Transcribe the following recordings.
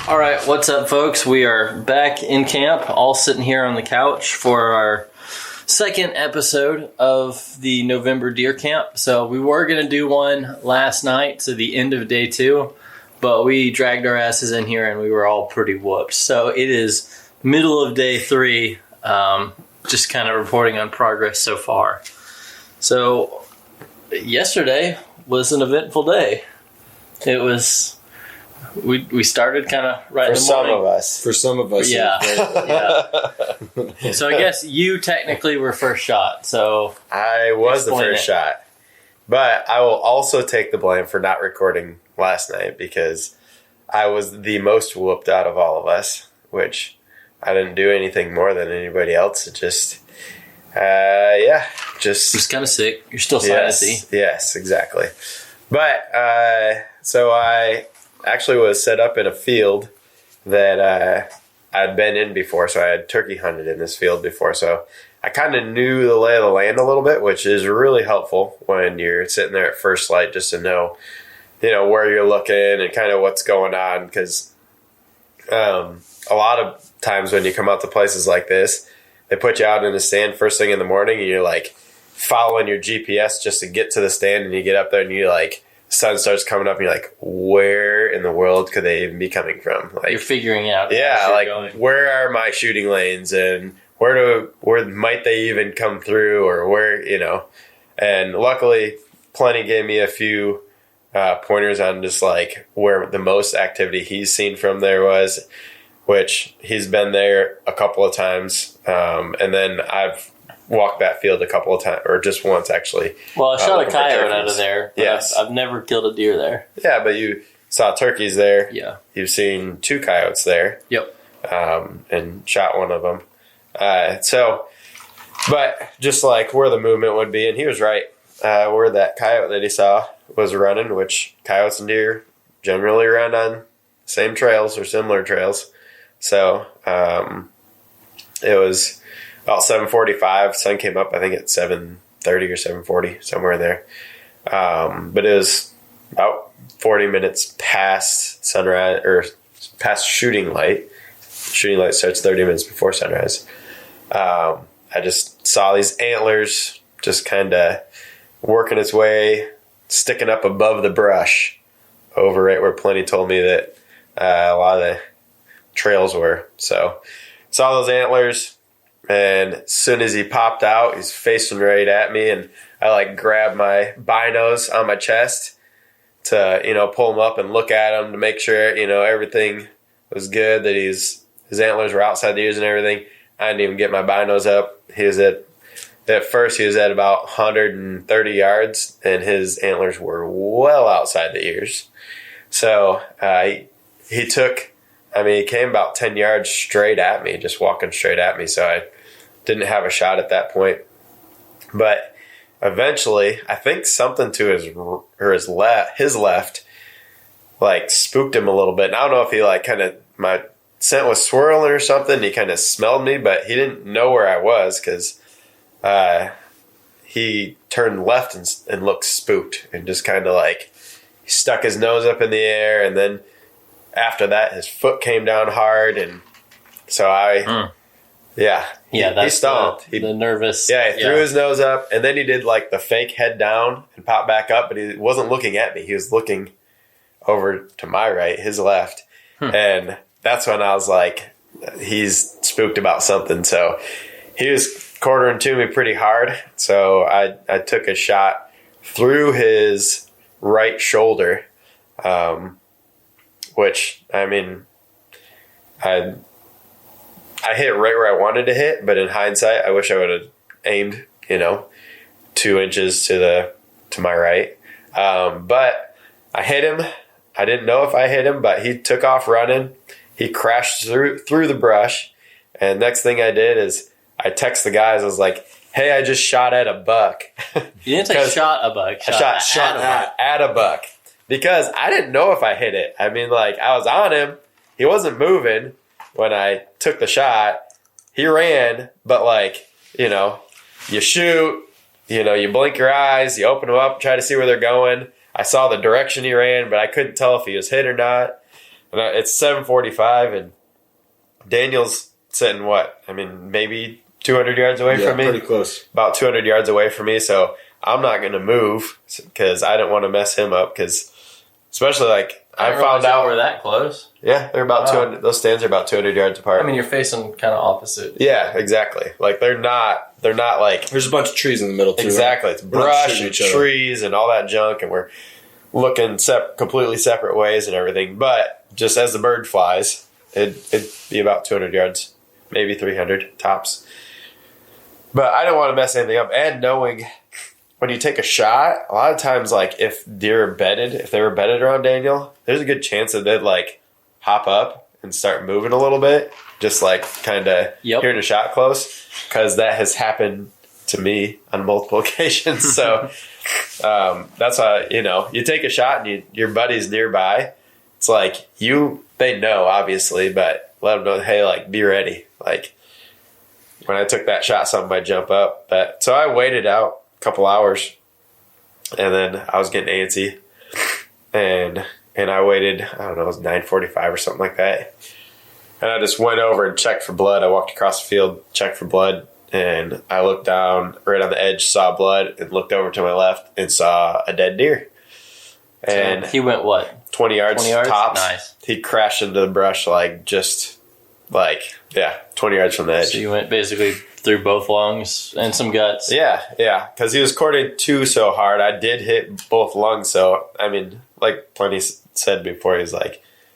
All right, what's up, folks? We are back in camp, all sitting here on the couch for our second episode of the November deer camp. So we were going to do one last night, so the end of day 2, but we dragged our asses in here and we were all pretty whooped. So it is middle of day 3, just kind of reporting on progress so far. So yesterday was an eventful day. It was... We started kind of right in the morning. For some of us. Yeah. Yeah. So I guess you technically were first shot. So I was the first shot. But I will also take the blame for not recording last night because I was the most whooped out of all of us, which I didn't do anything more than anybody else. It just, just kind of sick. You're still sinusy. Yes, exactly. But, so I actually was set up in a field that I'd been in before. So I had turkey hunted in this field before. So I kind of knew the lay of the land a little bit, which is really helpful when you're sitting there at first light just to know, where you're looking and kind of what's going on. Because a lot of times when you come out to places like this, they put you out in the stand first thing in the morning and you're like following your GPS just to get to the stand, and you get up there and you're like, sun starts coming up and you're like, where in the world could they even be coming from? Like, you're figuring out. Yeah, like going. Where are my shooting lanes and where might they even come through, or where, and luckily Pliny gave me a few pointers on just like where the most activity he's seen from there was, which he's been there a couple of times. And then I've walked that field a couple of times, or just once actually. Well, I shot a coyote out of there. Yes. I've never killed a deer there. Yeah, but you saw turkeys there. Yeah. You've seen 2 coyotes there. Yep. And shot one of them. But just like where the movement would be, and he was right, where that coyote that he saw was running, which coyotes and deer generally run on same trails or similar trails. So it was about 7:45. Sun came up, I think, at 7:30 or 7:40, somewhere in there. But it was about 40 minutes past sunrise, or past shooting light. Shooting light starts 30 minutes before sunrise. I just saw these antlers just kind of working its way, sticking up above the brush over right where Pliny told me that a lot of the trails were. So saw those antlers. And as soon as he popped out, he's facing right at me, and I like grabbed my binos on my chest to, pull him up and look at him to make sure, everything was good, that his antlers were outside the ears and everything. I didn't even get my binos up. At first he was at about 130 yards, and his antlers were well outside the ears. So he came about 10 yards straight at me, just walking straight at me. So I didn't have a shot at that point. But eventually, I think something to his left, like spooked him a little bit. And I don't know if he my scent was swirling or something. He kind of smelled me, but he didn't know where I was because he turned left and looked spooked, and just kind of like he stuck his nose up in the air, and then after that, his foot came down hard, and so he stomped. The nervous. Yeah, he threw his nose up, and then he did like the fake head down and popped back up, but he wasn't looking at me. He was looking over to my right, his left, and that's when I was like, he's spooked about something. So he was quartering to me pretty hard, so I took a shot through his right shoulder, which, I mean, I hit right where I wanted to hit, but in hindsight, I wish I would have aimed, 2 inches to my right. But I hit him. I didn't know if I hit him, but he took off running. He crashed through the brush. And next thing I did is I text the guys. I was like, hey, I just shot at a buck. You didn't say shot a buck. I shot at a buck. Because I didn't know if I hit it. I mean, like, I was on him. He wasn't moving when I took the shot. He ran, but, like, you shoot, you blink your eyes, you open them up, try to see where they're going. I saw the direction he ran, but I couldn't tell if he was hit or not. And it's 7:45, and Daniel's sitting maybe 200 yards away from me. Pretty close. About 200 yards away from me, so I'm not going to move because I don't want to mess him up. Because especially I found out we're that close. Yeah, they're about 200. Those stands are about 200 yards apart. I mean, you're facing kind of opposite. Yeah, exactly. They're not There's a bunch of trees in the middle too. Exactly. Right? It's brush and trees and all that junk, and we're looking completely separate ways and everything. But just as the bird flies, it'd be about 200 yards, maybe 300 tops. But I don't want to mess anything up. And knowing when you take a shot, a lot of times, if deer are bedded, if they were bedded around Daniel, there's a good chance that they'd hop up and start moving a little bit, just kind of hearing a shot close, because that has happened to me on multiple occasions. So that's why, you take a shot and your buddy's nearby. It's they know, obviously, but let them know, hey, be ready. When I took that shot, something might jump up. So I waited out a couple hours, and then I was getting antsy, and I waited, I don't know, it was 9:45 or something like that. And I just went over and checked for blood. I walked across the field, checked for blood, and I looked down right on the edge, saw blood, and looked over to my left and saw a dead deer. And so he went what? 20 yards tops. Nice. He crashed into the brush 20 yards from the edge. So you went basically through both lungs and some guts. Yeah, because he was corded two so hard. I did hit both lungs, so, I mean, like Pliny said before, he's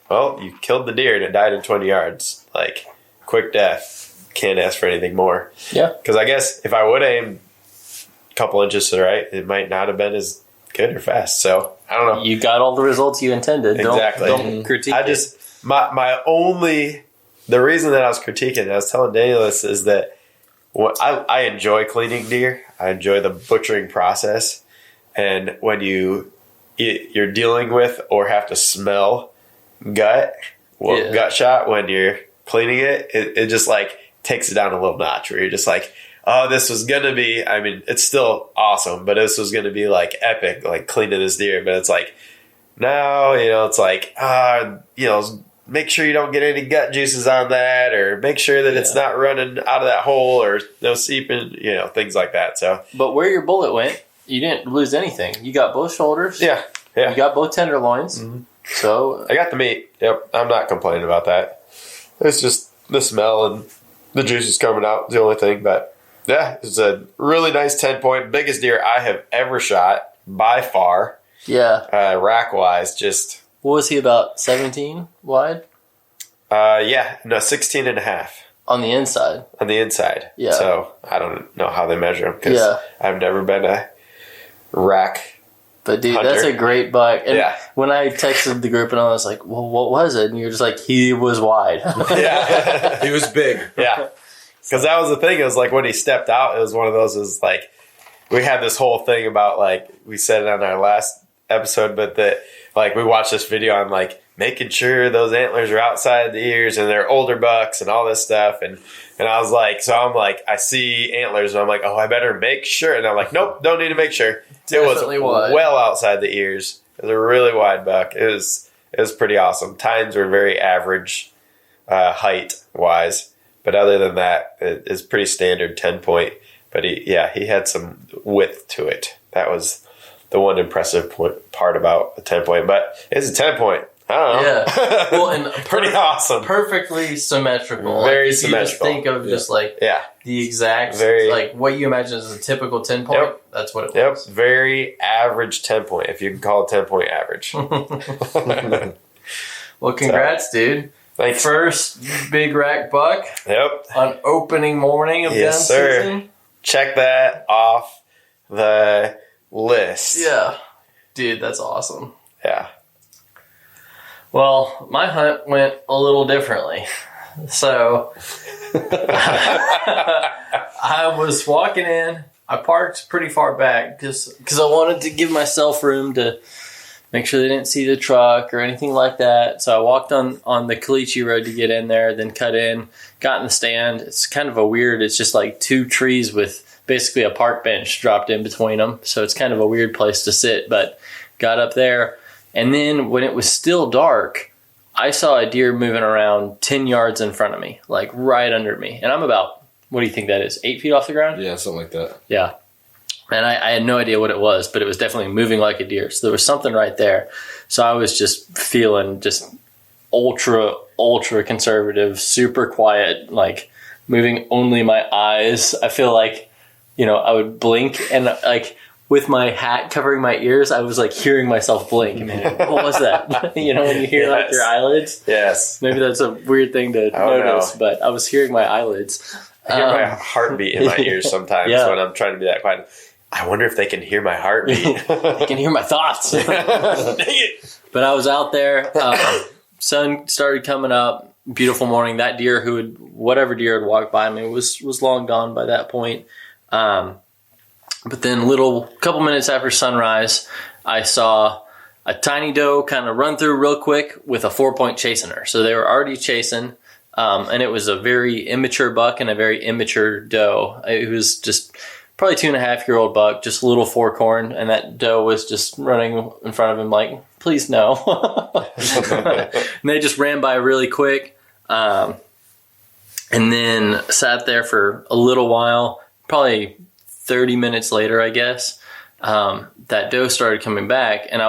well, you killed the deer and it died in 20 yards. Quick death. Can't ask for anything more. Yeah. Because I guess if I would have aimed a couple inches to the right, it might not have been as good or fast. So, I don't know. You got all the results you intended. Exactly. Don't critique it. The reason that I was critiquing, I was telling Daniel this, is that I enjoy cleaning deer. I enjoy the butchering process. And when you're dealing with or have to smell gut shot when you're cleaning it, it just takes it down a little notch, where you're just oh, this was going to be, I mean, it's still awesome, but this was going to be epic, cleaning this deer. But it's now, it's make sure you don't get any gut juices on that, or make sure that it's not running out of that hole, or no seeping, things like that. So, but where your bullet went, you didn't lose anything. You got both shoulders. Yeah. You got both tenderloins. Mm-hmm. So I got the meat. Yep. I'm not complaining about that. It's just the smell and the juices coming out is the only thing. But yeah, it's a really nice 10-point, biggest deer I have ever shot by far. Yeah. Rack wise, just. What was he, about 17 wide? 16 and a half. On the inside. On the inside. Yeah. So I don't know how they measure them, because I've never been a rack. But dude, hunter. That's a great buck. And yeah. When I texted the group and I was like, well, what was it? And you're just he was wide. Yeah. He was big. Yeah. Because that was the thing. It was when he stepped out, it was one of those, we had this whole thing about, we said it on our last episode, but that, we watched this video on, making sure those antlers are outside the ears and they're older bucks and all this stuff. And I was I see antlers and I'm oh, I better make sure. And I'm nope, don't need to make sure. Definitely it was wide. Well outside the ears. It was a really wide buck. It was pretty awesome. Tines were very average, height wise. But other than that, it's pretty standard 10-point. But he had some width to it. That was the one impressive part about the 10-point. But it's a 10-point. I don't know. Yeah. Well, and pretty awesome. Perfectly symmetrical. Very You symmetrical. just think of just the exact, what you imagine as a typical 10-point. Yep. That's what it was. Yep. Very average 10-point, if you can call a 10-point average. Well, congrats, dude. Thanks. First big rack buck. Yep. On opening morning of gun season. Check that off the list. Yeah. Dude, that's awesome. Yeah. Well, my hunt went a little differently. So, I was walking in. I parked pretty far back because I wanted to give myself room to make sure they didn't see the truck or anything like that. So I walked on the Caliche Road to get in there, then cut in, got in the stand. It's kind of it's just two trees with basically a park bench dropped in between them. So it's kind of a weird place to sit, but got up there. And then when it was still dark, I saw a deer moving around 10 yards in front of me, like right under me. And I'm about, what do you think that is, 8 feet off the ground? Yeah, something like that. Yeah. And I had no idea what it was, but it was definitely moving like a deer. So there was something right there. So I was just feeling just ultra conservative, super quiet, like moving only my eyes. I feel like, I would blink and like with my hat covering my ears, I was like hearing myself blink. I mean, what was that? When you hear like your eyelids. Yes. Maybe that's a weird thing to notice, but I was hearing my eyelids. I hear my heartbeat in my ears sometimes when I'm trying to be that quiet. I wonder if they can hear my heartbeat. They can hear my thoughts. Dang it. But I was out there. Sun started coming up. Beautiful morning. That deer whatever deer had walked by me was long gone by that point. But then couple minutes after sunrise, I saw a tiny doe kind of run through real quick with a 4-point chasing her. So they were already chasing. And it was a very immature buck and a very immature doe. It was just probably 2.5-year-old buck, just a little forkhorn, and that doe was just running in front of him like, please no. And they just ran by really quick, and then sat there for a little while, probably 30 minutes later, I guess. That doe started coming back, and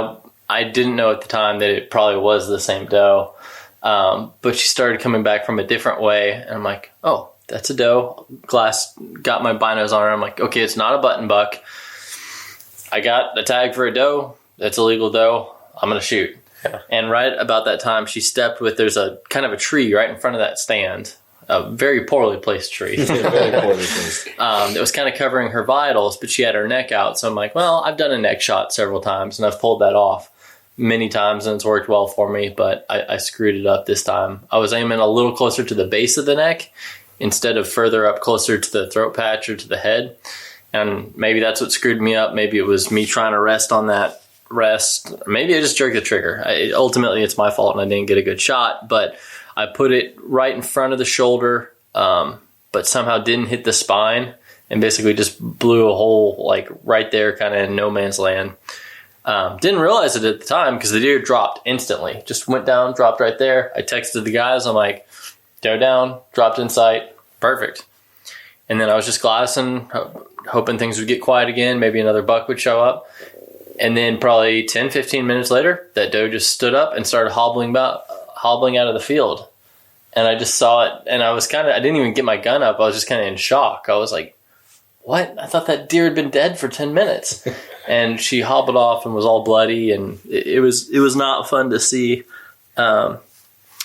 I didn't know at the time that it probably was the same doe. But she started coming back from a different way, and I'm like, oh, that's a doe. Got my binos on her. I'm like, okay, it's not a button buck. I got a tag for a doe. That's a legal doe. I'm going to shoot. Yeah. And right about that time, she stepped there's a kind of a tree right in front of that stand. A very poorly placed tree. Very poorly placed. It was kind of covering her vitals, but she had her neck out. So I'm like, well, I've done a neck shot several times, and I've pulled that off many times, and it's worked well for me, but I screwed it up this time. I was aiming a little closer to the base of the neck instead of further up closer to the throat patch or to the head. And maybe that's what screwed me up. Maybe it was me trying to rest on that rest. Maybe I just jerked the trigger. Ultimately, it's my fault and I didn't get a good shot, but I put it right in front of the shoulder, but somehow didn't hit the spine and basically just blew a hole like right there, kind of in no man's land. Didn't realize it at the time because the deer dropped instantly. Just went down, dropped right there. I texted the guys. I'm like, go down, dropped in sight. Perfect. And then I was just glassing, hoping things would get quiet again. Maybe another buck would show up. And then probably 10, 15 minutes later, that doe just stood up and started hobbling out of the field. And I just saw it. And I didn't even get my gun up. I was just kind of in shock. I was like, what? I thought that deer had been dead for 10 minutes. And she hobbled off and was all bloody, and it was not fun to see.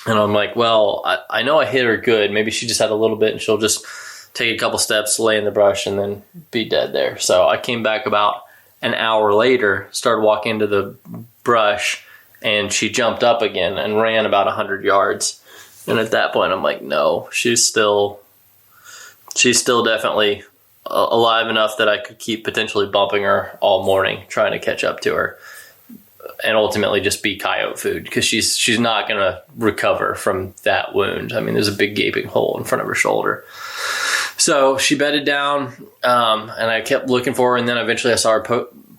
And I'm like, well, I know I hit her good. Maybe she just had a little bit, and she'll just take a couple steps, lay in the brush, and then be dead there. So I came back about an hour later, started walking into the brush, and she jumped up again and ran about 100 yards. And at that point, I'm like, no, she's still definitely alive enough that I could keep potentially bumping her all morning, trying to catch up to her, and ultimately just be coyote food because she's not going to recover from that wound. I mean, there's a big gaping hole in front of her shoulder. So she bedded down, and I kept looking for her, and then eventually I saw her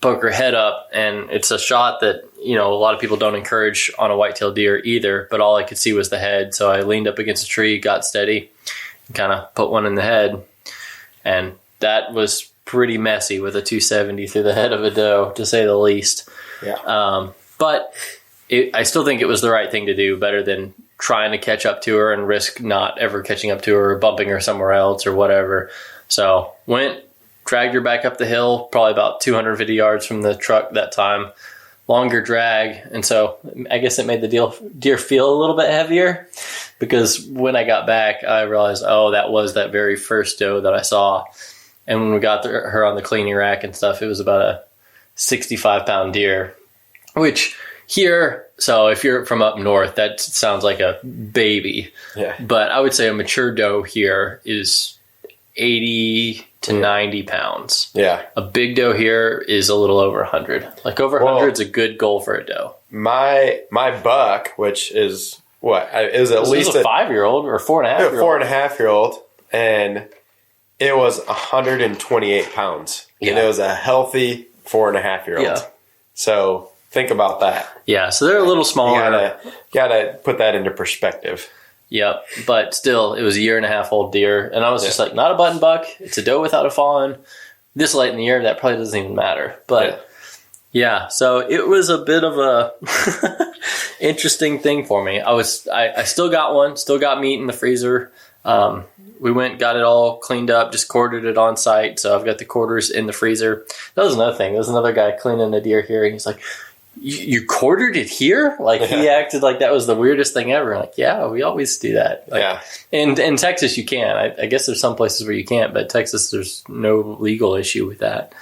poke her head up, and it's a shot that a lot of people don't encourage on a whitetail deer either, but all I could see was the head. So I leaned up against a tree, got steady, and kind of put one in the head, and that was pretty messy with a 270 through the head of a doe, to say the least. Yeah. But I still think it was the right thing to do, better than trying to catch up to her and risk not ever catching up to her or bumping her somewhere else or whatever. So dragged her back up the hill, probably about 250 yards from the truck that time. Longer drag. And so I guess it made the deer feel a little bit heavier, because when I got back, I realized, that was that very first doe that I saw. And when we got her on the cleaning rack and stuff, it was about a 65-pound deer, which here, so if you're from up north, that sounds like a baby. Yeah. But I would say a mature doe here is 80 to 90 pounds. Yeah. A big doe here is a little over 100. Like over 100 is a good goal for a doe. My buck, which is what? It was at least a 5-year-old or 4.5-year-old. 4.5-year-old, and it was 128 pounds. Yeah. And it was a healthy 4.5-year-old. Yeah. So think about that. Yeah, so they're a little You smaller. gotta put that into perspective. Yep, but still, it was a 1.5-year-old deer, and I was just like, not a button buck. It's a doe without a fawn. This late in the year, that probably doesn't even matter. But yeah, so it was a bit of a interesting thing for me. I still got one, still got meat in the freezer. We went, got it all cleaned up, just quartered it on site. So I've got the quarters in the freezer. That was another thing. There was another guy cleaning a deer here, and he's like, you quartered it here? Like, he acted like that was the weirdest thing ever. I'm like, yeah, we always do that. Like, in Texas, you can. I guess there's some places where you can't, but Texas, there's no legal issue with that.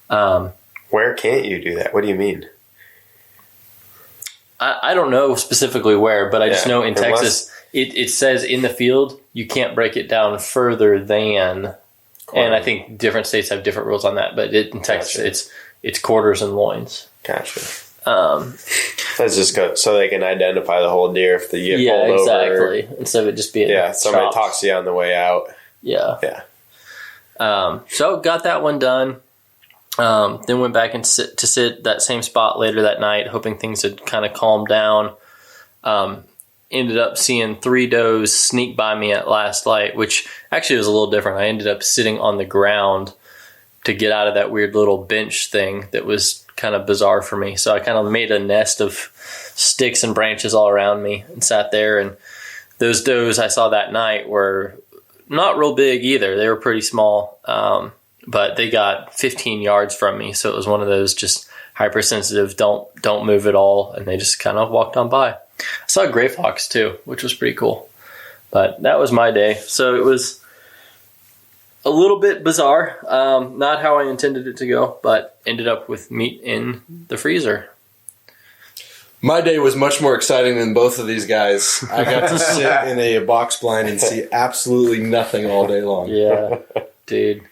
Where can't you do that? What do you mean? I don't know specifically where, but I just know in Texas, it says in the field, you can't break it down further than, and I think different states have different rules on that, but in Texas, it's quarters and loins. Gotcha. Let's just go so they can identify the whole deer if they get pulled over. Yeah, exactly. Instead of it just being somebody chopped. talks to you on the way out. Yeah. So got that one done. Then went back and sit that same spot later that night, hoping things had kind of calmed down. Ended up seeing 3 does sneak by me at last light, which actually was a little different. I ended up sitting on the ground to get out of that weird little bench thing that was kind of bizarre for me. So I kind of made a nest of sticks and branches all around me and sat there. And those does I saw that night were not real big either. They were pretty small, but they got 15 yards from me. So it was one of those just hypersensitive, don't move at all. And they just kind of walked on by. I saw a gray fox too, which was pretty cool. But that was my day. So it was a little bit bizarre. Not how I intended it to go, but ended up with meat in the freezer. My day was much more exciting than both of these guys. I got to sit in a box blind and see absolutely nothing all day long. Yeah, dude.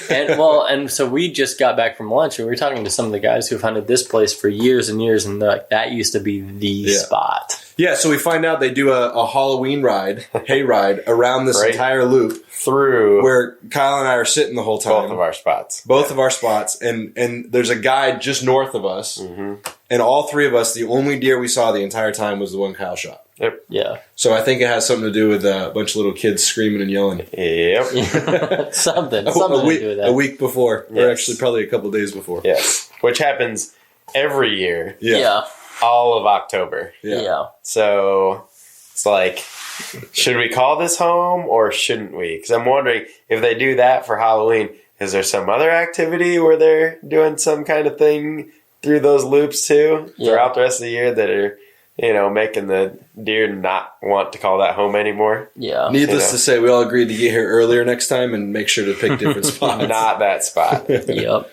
And so we just got back from lunch, and we were talking to some of the guys who've hunted this place for years and years, and they're like, that used to be the spot. Yeah, so we find out they do a Halloween ride, hay ride, around this entire loop. Through where Kyle and I are sitting the whole time. Both of our spots. Both of our spots. And there's a guide just north of us. Mm-hmm. And all 3 of us, the only deer we saw the entire time was the one Kyle shot. Yep. Yeah. So I think it has something to do with a bunch of little kids screaming and yelling. Yep. something to do with that. A week before. Yes. Or actually probably a couple of days before. Yes. Which happens every year. Yeah. All of October. Yeah. So it's like, should we call this home or shouldn't we? Because I'm wondering if they do that for Halloween, is there some other activity where they're doing some kind of thing through those loops too throughout the rest of the year that are, making the deer not want to call that home anymore? Yeah. Needless to say, we all agreed to get here earlier next time and make sure to pick different spots. Not that spot. Yep.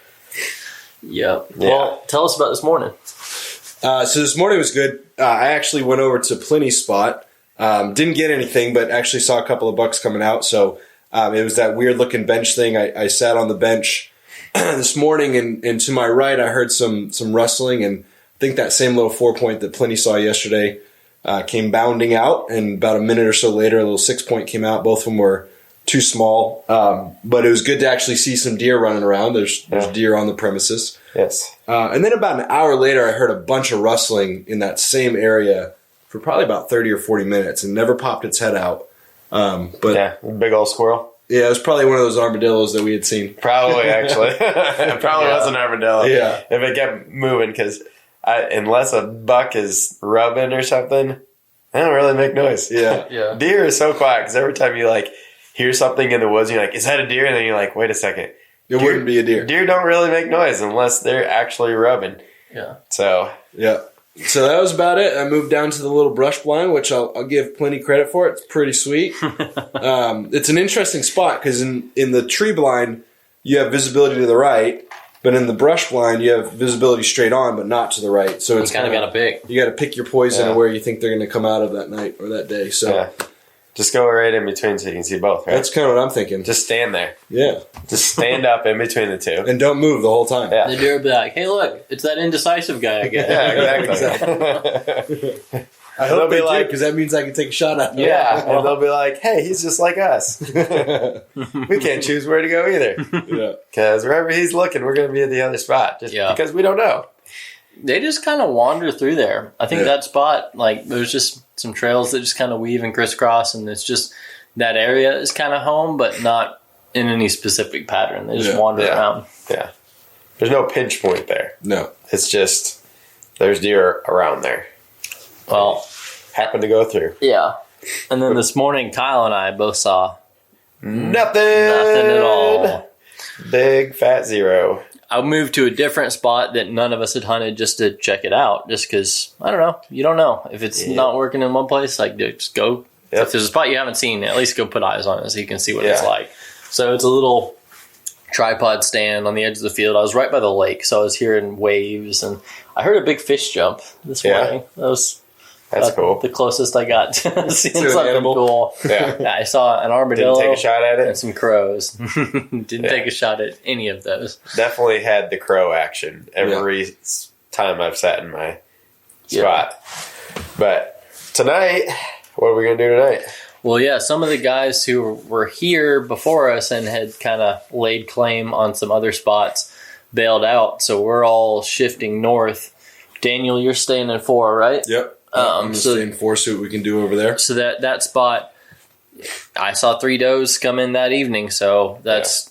Yeah. Well, tell us about this morning. So this morning was good. I actually went over to Pliny's spot. Didn't get anything, but actually saw a couple of bucks coming out. So it was that weird looking bench thing. I sat on the bench this morning, and to my right, I heard some rustling, and I think that same little 4-point that Pliny saw yesterday came bounding out. And about a minute or so later, a little 6-point came out. Both of them were too small, but it was good to actually see some deer running around. There's deer on the premises. Yes. And then about an hour later, I heard a bunch of rustling in that same area for probably about 30 or 40 minutes and never popped its head out. But big old squirrel. Yeah, it was probably one of those armadillos that we had seen. Probably, actually. It probably was an armadillo. Yeah. If it kept moving, because unless a buck is rubbing or something, they don't really make noise. Yeah. Deer is so quiet, because every time you hear something in the woods, you're like, is that a deer? And then you're like, wait a second. It wouldn't be a deer. Deer don't really make noise unless they're actually rubbing. Yeah. So. Yeah. So that was about it. I moved down to the little brush blind, which I'll give Pliny credit for. It's pretty sweet. It's an interesting spot because in the tree blind, you have visibility to the right, but in the brush blind, you have visibility straight on, but not to the right. So it's kind of got to pick. You got to pick your poison of where you think they're going to come out of that night or that day. So just go right in between so you can see both, right? That's kind of what I'm thinking. Just stand there. Yeah. Just stand up in between the two. And don't move the whole time. Yeah. The deer will be like, hey, look, it's that indecisive guy again. Yeah, exactly. I hope they do, because that means I can take a shot at them. Yeah, and they'll be like, hey, he's just like us. We can't choose where to go either. Yeah. Because wherever he's looking, we're going to be at the other spot. Just because we don't know. they just kind of wander through there. I think that spot, like, there's just some trails that just kind of weave and crisscross, and it's just that area is kind of home, but not in any specific pattern. They just wander around. Yeah. There's no pinch point there. No. It's just there's deer around there. Well, Happened to go through. yeah. And then this morning, Kyle and I both saw Nothing at all. Big fat zero. I moved to a different spot that none of us had hunted just to check it out, just because, I don't know, you don't know. If it's not working in one place, like, just go. If there's a spot you haven't seen, at least go put eyes on it so you can see what it's like. So it's a little tripod stand on the edge of the field. I was right by the lake, so I was hearing waves, and I heard a big fish jump this morning. That's cool. The closest I got to seeing something cool. Yeah. I saw an armadillo. Didn't take a shot at it? And some crows. Didn't take a shot at any of those. Definitely had the crow action every time I've sat in my spot. But tonight, what are we going to do tonight? Well, yeah, some of the guys who were here before us and had kind of laid claim on some other spots bailed out, so we're all shifting north. Daniel, you're staying in 4, right? Yep. I'm going to stay in 4, see what we can do over there. So that spot, I saw 3 does come in that evening, so that's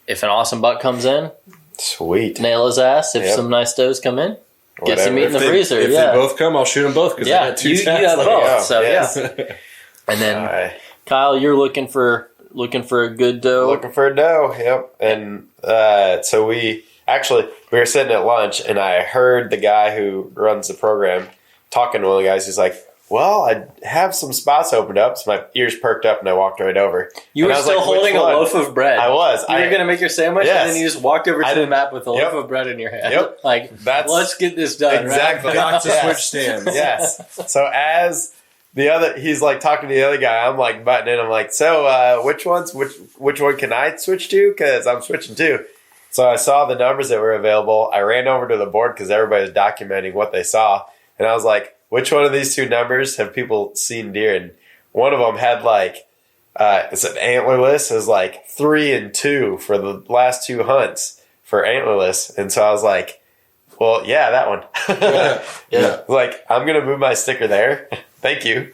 if an awesome buck comes in, sweet, nail his ass. If some nice does come in, get some meat in the freezer. If they both come, I'll shoot them both because I had 2 you have both. So and then Kyle, you're looking for a good doe. Looking for a doe, yep. And so we were sitting at lunch, and I heard the guy who runs the program talking to one of the guys. He's like, well, I have some spots opened up, so my ears perked up, and I walked right over. You were still holding a loaf of bread. I was. You were going to make your sandwich, and then you just walked over to the map with a loaf of bread in your hand. Yep. Like, let's get this done. Exactly. Right? Got to switch stands. Yes. So as he's like talking to the other guy, I'm like butting in. I'm like, so which one can I switch to? Because I'm switching too. So I saw the numbers that were available. I ran over to the board because everybody was documenting what they saw. And I was like, which one of these 2 numbers have people seen deer? And one of them had it's an antlerless. It was like 3 and 2 for the last 2 hunts for antlerless. And so I was like, well, yeah, that one. Like, I'm going to move my sticker there. Thank you.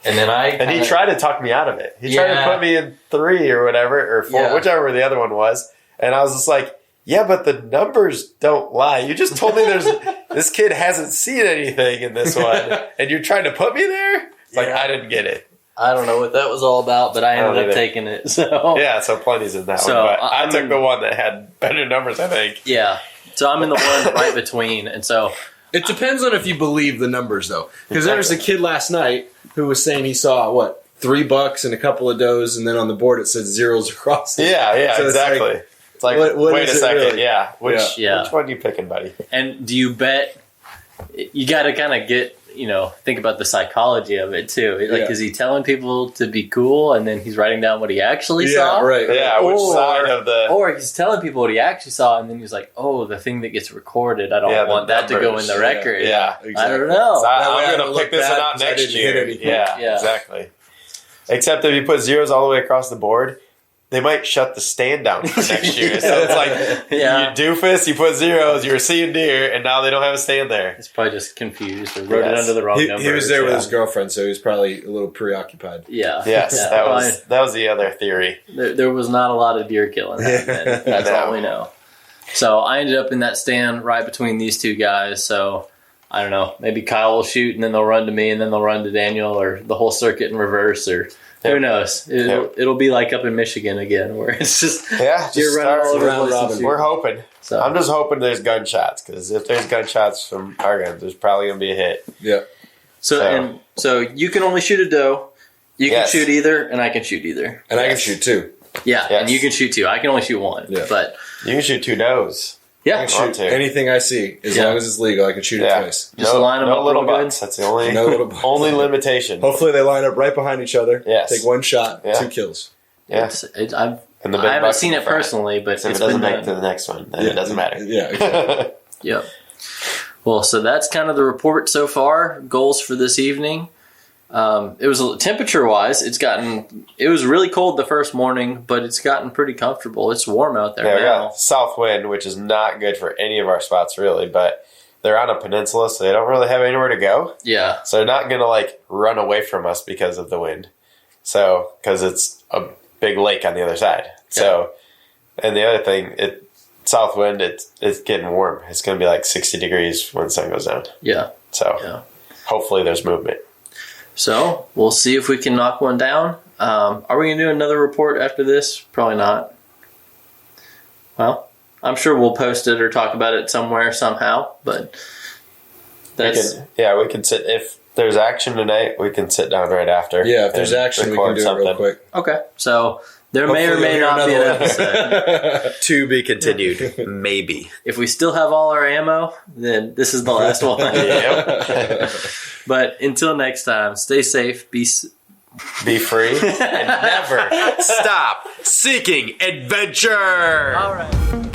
And he tried to talk me out of it. He tried to put me in 3 or whatever, or 4, whichever the other one was. And I was just like, yeah, but the numbers don't lie. You just told me this kid hasn't seen anything in this one, and you're trying to put me there? Like, I didn't get it. I don't know what that was all about, but I ended up taking it. So so Pliny's in that one. But I took the one that had better numbers, I think. Yeah. So I'm in the one right between, and so it depends on if you believe the numbers, though. Because there was a kid last night who was saying he saw, 3 bucks and a couple of does, and then on the board it said zeros across it. Yeah, so exactly. It's like, what wait a second, really? Which one are you picking, buddy? And do you bet? You got to kind of get, think about the psychology of it too. Like, is he telling people to be cool, and then he's writing down what he actually saw? Right. Yeah, which side of the... Or he's telling people what he actually saw, and then he's like, oh, the thing that gets recorded, I don't want that to go in the record. Yeah, exactly. I don't know. So I'm going to pick this one out next year. Yeah, exactly. Except if you put zeros all the way across the board, they might shut the stand down for next year. So it's like, you doofus, you put zeros, you were seeing deer, and now they don't have a stand there. He's probably just confused or wrote it under the wrong number. He was there with his girlfriend, so he was probably a little preoccupied. Yeah. Yes, that was the other theory. There was not a lot of deer killing that. That's all we know. So I ended up in that stand right between these 2 guys, so I don't know. Maybe Kyle will shoot, and then they'll run to me, and then they'll run to Daniel, or the whole circuit in reverse, or... Who knows? It'll be like up in Michigan again, where it's just deer running all over the place. We're hoping. So I'm just hoping there's gunshots, because if there's gunshots from our guns, there's probably going to be a hit. Yeah. So you can only shoot a doe. You can shoot either, and I can shoot either. And I can shoot 2. Yeah, and you can shoot 2. I can only shoot 1. Yeah. But you can shoot 2 does. Yeah, I can shoot anything I see. As long as it's legal, I can shoot it twice. Just line them up little real good. butts. That's the only limitation. Hopefully they line up right behind each other. Yes. Take 1 shot, 2 kills. Yeah. I haven't seen it personally, but if it doesn't make it to the next one, then it doesn't matter. Yeah, exactly. Yep. Well, so that's kind of the report so far. Goals for this evening. It was temperature-wise, it was really cold the first morning, but it's gotten pretty comfortable. It's warm out there now. We got south wind, which is not good for any of our spots really, but they're on a peninsula, so they don't really have anywhere to go. Yeah. So they're not going to like run away from us because of the wind. So, because it's a big lake on the other side. Yeah. So, and the other thing, south wind, it's getting warm. It's going to be like 60 degrees when the sun goes down. Yeah. So, hopefully there's movement. So, we'll see if we can knock one down. Are we going to do another report after this? Probably not. Well, I'm sure we'll post it or talk about it somewhere, somehow, but we can sit, if there's action tonight, we can sit down right after. Yeah, if there's action, we can do it real quick. Okay, so there may or may not be an episode. To be continued, maybe. If we still have all our ammo, then this is the last one. Yep. But until next time, stay safe, be free, and never stop seeking adventure. All right.